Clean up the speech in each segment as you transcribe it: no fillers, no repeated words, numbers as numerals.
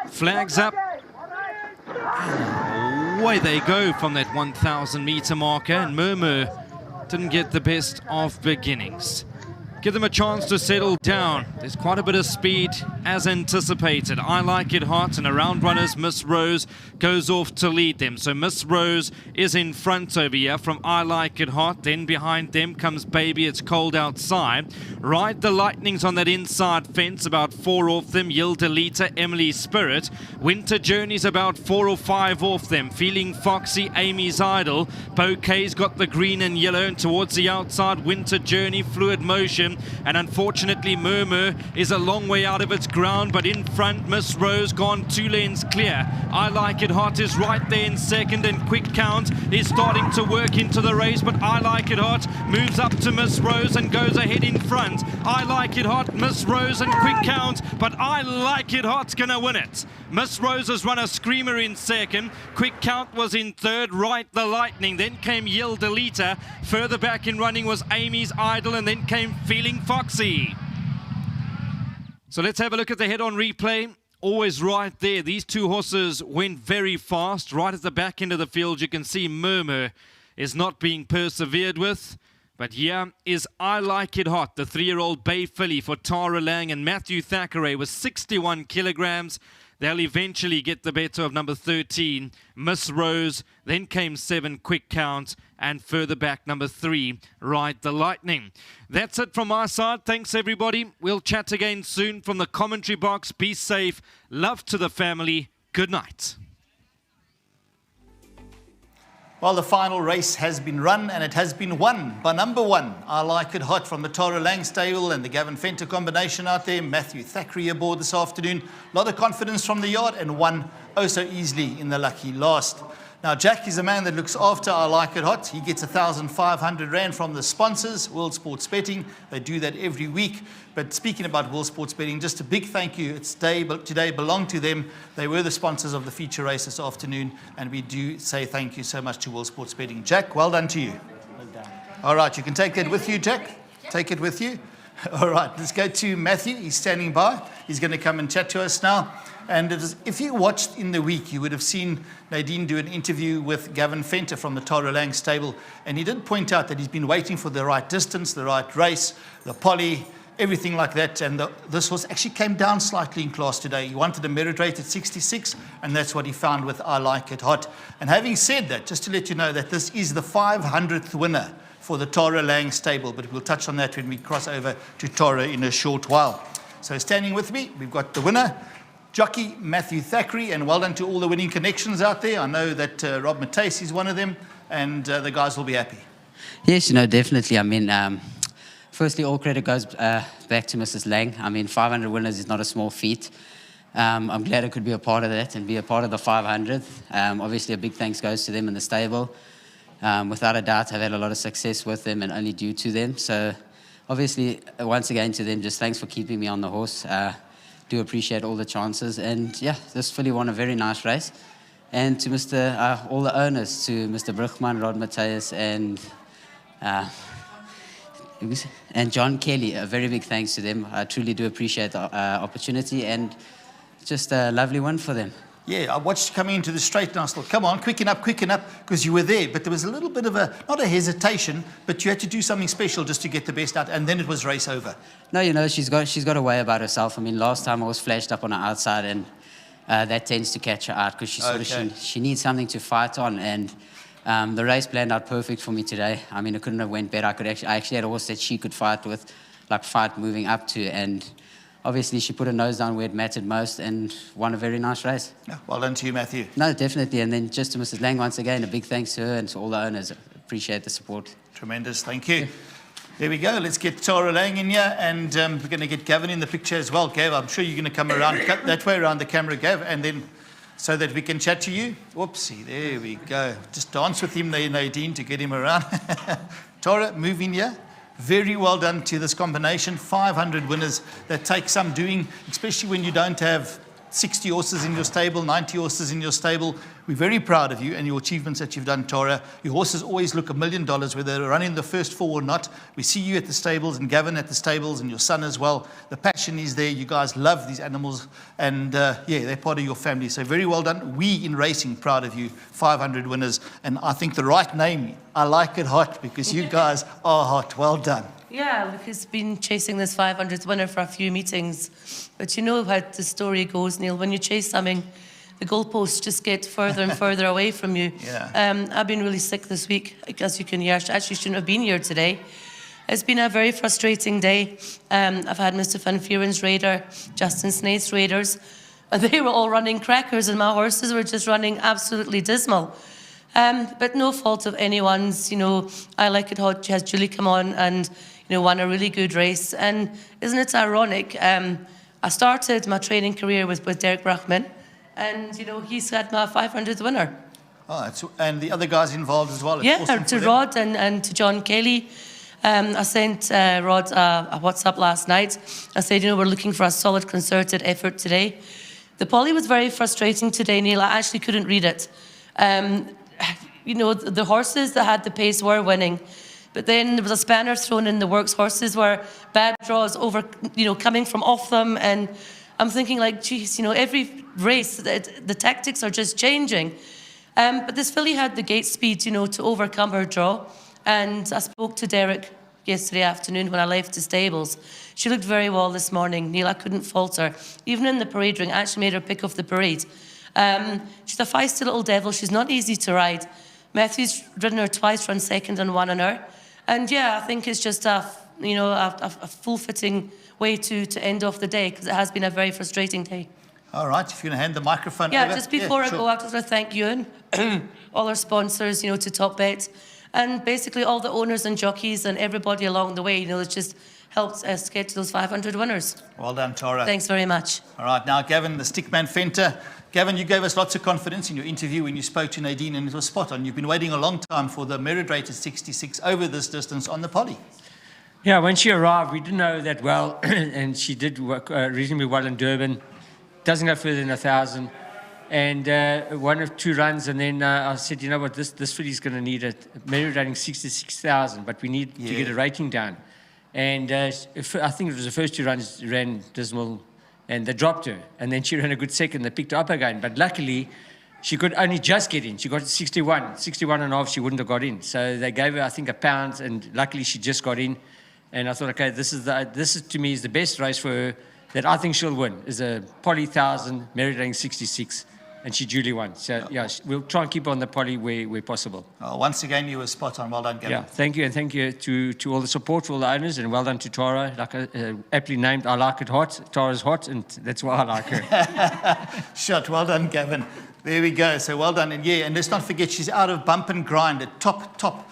Flags up. And away they go from that 1,000 meter marker, and Murmur didn't get the best of beginnings. Give them a chance to settle down. There's quite a bit of speed as anticipated. I Like It Hot, and around runners, Miss Rose goes off to lead them. So Miss Rose is in front over here from I Like It Hot. Then behind them comes Baby It's Cold Outside. Ride the Lightnings on that inside fence, about 4 off them. Yildelita, Emily Spirit. Winter Journey's about 4 or 5 off them. Feeling Foxy, Amy's Idol. Bouquet's got the green and yellow, and towards the outside, Winter Journey, Fluid Motion. And unfortunately, Murmur is a long way out of its ground, but in front, Miss Rose gone 2 lanes clear. I Like It Hot is right there in second, and Quick Count is starting to work into the race, but I Like It Hot moves up to Miss Rose and goes ahead in front. I Like It Hot, Miss Rose and Quick Count, but I Like It Hot's gonna win it. Miss Rose has run a screamer in second. Quick Count was in third. Right the Lightning. Then came Yildelita. Further back in running was Amy's Idol, and then came Feeling Foxy. So let's have a look at the head-on replay. Always right there. These 2 horses went very fast. Right at the back end of the field, you can see Murmur is not being persevered with. But here is I Like It Hot, the 3-year-old bay filly for Tara Lang, and Matthew Thackeray was 61 kilograms. They'll eventually get the better of number 13, Miss Rose. Then came 7, Quick Count, and further back, number 3, Ride the Lightning. That's it from my side. Thanks, everybody. We'll chat again soon from the commentary box. Be safe. Love to the family. Good night. Well, the final race has been run, and it has been won by number 1, I Like It Hot, from the Tara Lang stable, and the Gavin Fenter combination out there. Matthew Thackeray aboard this afternoon. A lot of confidence from the yard, and won oh so easily in the lucky last. Now, Jack is a man that looks after I Like It Hot. He gets 1,500 Rand from the sponsors, World Sports Betting. They do that every week. But speaking about World Sports Betting, just a big thank you. It's today belonged to them. They were the sponsors of the feature race this afternoon, and we do say thank you so much to World Sports Betting. Jack, well done to you. Well done. All right, you can take that with you, Jack. Take it with you. All right, let's go to Matthew. He's standing by. He's going to come and chat to us now. And if you watched in the week, you would have seen Nadine do an interview with Gavin Fenter from the Tara Lang stable. And he did point out that he's been waiting for the right distance, the right race, the poly, everything like that. And this horse actually came down slightly in class today. He wanted a merit rate at 66, and that's what he found with I Like It Hot. And having said that, just to let you know that this is the 500th winner for the Tara Lang stable, but we'll touch on that when we cross over to Tara in a short while. So standing with me, we've got the winner, jockey Matthew Thackeray, and well done to all the winning connections out there. I know that Rob Matthys is one of them, and the guys will be happy. Yes, definitely. I mean, firstly, all credit goes back to Mrs. Lang. I mean, 500 winners is not a small feat. I'm glad I could be a part of that and be a part of the 500th. Obviously, a big thanks goes to them in the stable. Without a doubt, I've had a lot of success with them and only due to them. So, obviously, once again to them, just thanks for keeping me on the horse. Do appreciate all the chances. And, yeah, this filly won a very nice race. And to all the owners, to Mr. Brugman, Rod Matthys, and John Kelly, a very big thanks to them. I truly do appreciate the opportunity, and just a lovely one for them. Yeah, I watched you coming into the straight and I thought, come on, quicken up, because you were there. But there was a little bit of not a hesitation, but you had to do something special just to get the best out, and then it was race over. No, she's got a way about herself. I mean, last time I was flashed up on her outside, and that tends to catch her out because she needs something to fight on, and the race planned out perfect for me today. I mean, it couldn't have went better. I actually had a horse that she could fight with, fight moving up to, and obviously she put her nose down where it mattered most and won a very nice race. Yeah, well done to you, Matthew. No, definitely. And then just to Mrs. Lang, once again, a big thanks to her and to all the owners. Appreciate the support. Tremendous, thank you. Yeah. There we go. Let's get Tara Lang in here, and we're going to get Gavin in the picture as well. Gav, I'm sure you're going to come around that way around the camera, Gav, and then so that we can chat to you. Whoopsie, there we go. Just dance with him, Nadine, to get him around. Tara, move in here. Very well done to this combination. 500 winners. That takes some doing, especially when you don't have 60 horses in your stable, 90 horses in your stable. We're very proud of you and your achievements that you've done, Tora. Your horses always look $1 million, whether they're running the first 4 or not. We see you at the stables and Gavin at the stables and your son as well. The passion is there. You guys love these animals and they're part of your family. So very well done. We in racing, proud of you. 500 winners. And I think the right name, I like it hot because you guys are hot. Well done. Yeah, Luke has been chasing this 500th winner for a few meetings. But you know how the story goes, Neil. When you chase something, the goalposts just get further and further away from you. Yeah. I've been really sick this week, as you can hear. I actually shouldn't have been here today. It's been a very frustrating day. I've had Mr. Van Vuuren's Raider, Justin Snaith's Raiders, and they were all running crackers, and my horses were just running absolutely dismal. But no fault of anyone's. You know, I Like It Hot has Julie come on and, you know, won a really good race. And isn't it ironic? I started my training career with Derek Brachman, and, you know, he's had my 500th winner. Oh, and the other guys involved as well. It's Yeah, awesome to for them. Rod and to John Kelly. I sent Rod a WhatsApp last night. I said, you know, we're looking for a solid, concerted effort today. The poly was very frustrating today, Neil. I actually couldn't read it. You know, the horses that had the pace were winning. But then there was a spanner thrown in the works. Horses were bad draws over, you know, coming from off them. And I'm thinking like, geez, you know, every race, the tactics are just changing. But this filly had the gate speed, you know, to overcome her draw. And I spoke to Derek yesterday afternoon when I left the stables. She looked very well this morning, Neil. I couldn't fault her. Even in the parade ring, I actually made her pick off the parade. She's a feisty little devil. She's not easy to ride. Matthew's ridden her twice, run second and won on her. And yeah, I think it's just a full-fitting way to end off the day, because it has been a very frustrating day. All right, if you're going to hand the microphone Yeah, over. just before I sure. go, I just want to thank you and all our sponsors, you know, to Top Bet, and basically all the owners and jockeys and everybody along the way. You know, it's just helped us get to those 500 winners. Well done, Tora. Thanks very much. All right, now Gavin, the stickman Fenter. Gavin, you gave us lots of confidence in your interview when you spoke to Nadine, and it was spot on. You've been waiting a long time for the merit rated 66 over this distance on the poly. Yeah, when she arrived, we didn't know that well, and she did work reasonably well in Durban. Doesn't go further than 1,000. And 1 or 2 runs, and then I said, you know what, this filly's going to need a merit rating 66,000, but we need to get a rating down. And I think it was the first 2 runs ran dismal, and they dropped her. And then she ran a good second, they picked her up again. But luckily, she could only just get in. She got 61. 61 and a half, she wouldn't have got in. So they gave her, I think, £1, and luckily she just got in. And I thought, okay, this is to me is the best race for her that I think she'll win, is a poly 1,000, merit rating 66. And she duly won. So, yeah, we'll try and keep her on the poly where possible. Once again, you were spot on. Well done, Gavin. Yeah, thank you. And thank you to all the support for all the owners. And well done to Tora. Like aptly named, I Like It Hot. Tora's hot, and that's why I like her. Shot. Well done, Gavin. There we go. So well done. And yeah, and let's not forget, she's out of Bump and Grind, a top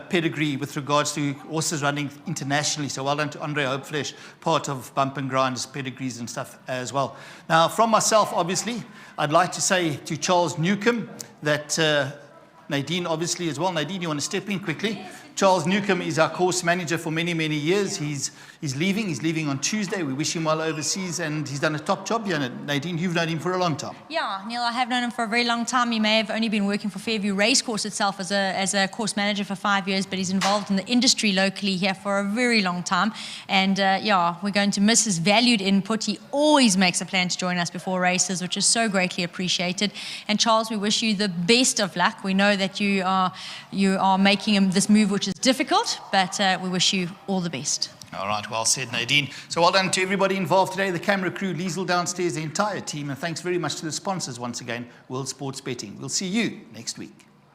pedigree with regards to horses running internationally. So well done to Andre Hopeflesh, part of Bump and Grind's pedigrees and stuff as well. Now, from myself, obviously, I'd like to say to Charles Newcomb that Nadine, obviously, as well. Nadine, you want to step in quickly? Charles Newcomb is our course manager for many, many years. He's leaving. He's leaving on Tuesday. We wish him well overseas, and he's done a top job here. Nadine, you've known him for a long time. Yeah, Neil, I have known him for a very long time. He may have only been working for Fairview Racecourse itself as a course manager for 5 years, but he's involved in the industry locally here for a very long time. And yeah, we're going to miss his valued input. He always makes a plan to join us before races, which is so greatly appreciated. And Charles, we wish you the best of luck. We know that you are making this move, which is difficult, but we wish you all the best. All right, well said, Nadine. So well done to everybody involved today, the camera crew, Liesl downstairs, the entire team, and thanks very much to the sponsors once again, World Sports Betting. We'll see you next week.